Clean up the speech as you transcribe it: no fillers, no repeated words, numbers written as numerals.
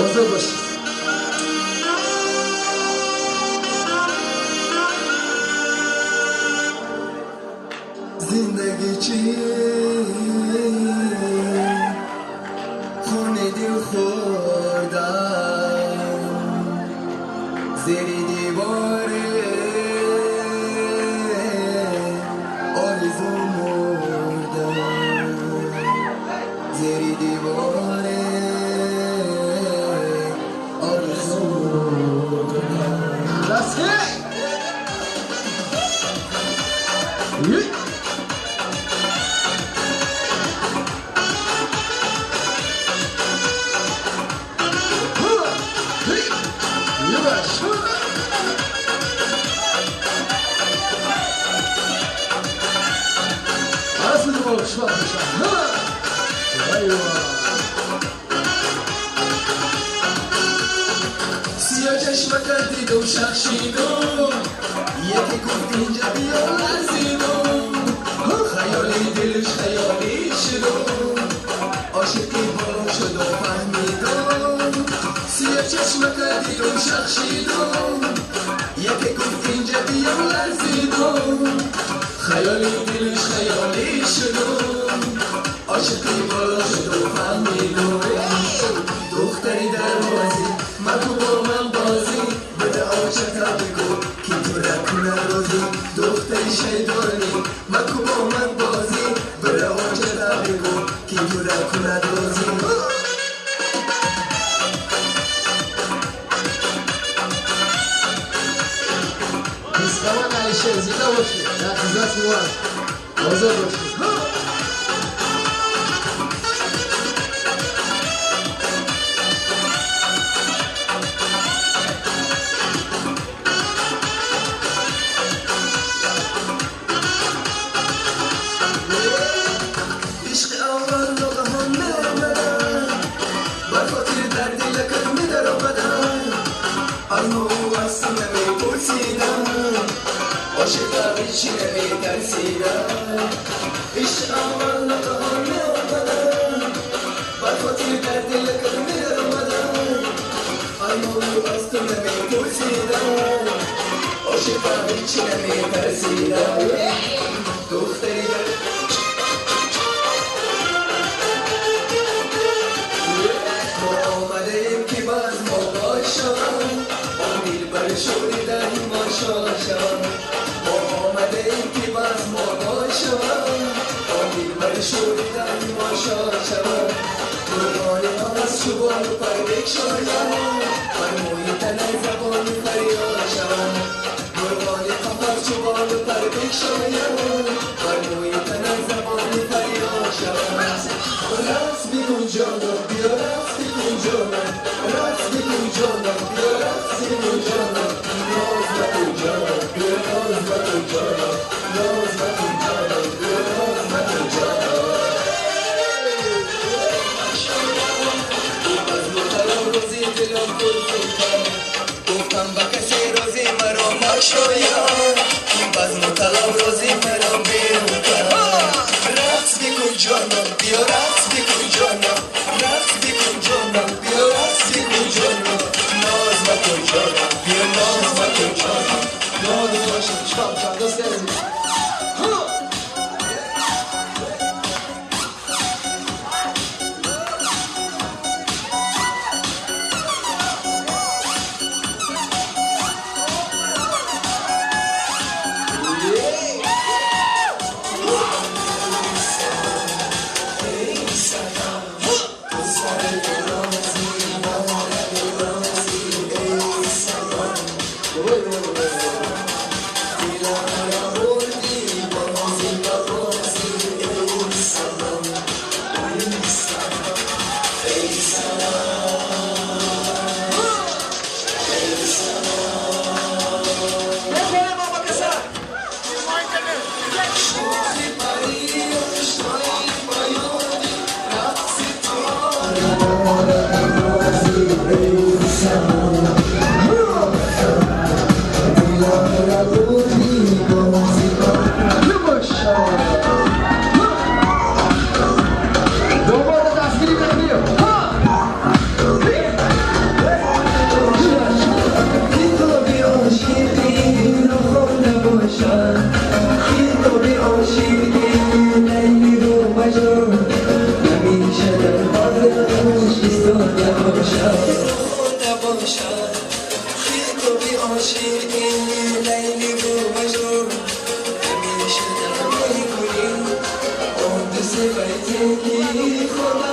حاضر باشید. زندگی چیه خونه دل خوردم زیر دیواره آرزو مردم زیر دیواره آرزو مردم دسته سیاه چشمکت دیدم شخشیدم یکی گفت اینجا بیا لرزیدم خیالی دلش خیالی شدم عاشقی بالا شد و فهمیدم سیاه چشمکت دیدم شخشیدم یکی گفت اینجا بیا لرزیدم خیالی دلش خیالی شدم عاشقی بالا شد و فهمیدم دختری در بازی مگو با من بازی بده عاشقا بگو که تو رکنه روزی دختری شیطانی مگو با من بازی بده عاشقا بگو که تو رکنه روزی اسکمان علیشه زیده باشید نقیزت موان حاضر باشید عاشقا هیچی نمیترسیدم عشق اول نگاهان میامدم بر خاطر در دل کلمه در آمدم اما رو از تو نمیپرسیدم عاشقا هیچی نمیترسیدم دختری در ما آمدیم که باز ما باشم با دلبر شوریدن ما شاشم که باز ما باشم با دلبر شوریدن ما شاشم قربان از شبان و پر بکشایم من موی تنه زبان فریاد شوم قربان از شبان و پر بکشایم من موی تنه زبان فریاد شوم راست بگو جانم بیا راست بگو جانم راست بگو جانم بیا راست بگو جانم ناز بگو جانم بیا ناز بگو جانم ناز بگو جانم بیا ناز بگو جانم از مطلب روزی دلم پر کنم گفتم با کسی روزی مرا مشایم از مطلب روزی مرا بیرون کنم راست بگو جانم بیا راست بگو جانم راست بگو جانم بیا راست بگو جانم ناز بگو جانم بیا ناز بگو جانم ناز باشم چکام چند دوست گرزیم نباشد نباشد خیلی تو بی عاشقی لیلی و مجنون همیشه دعوی کنی اون دو سفیدی خدا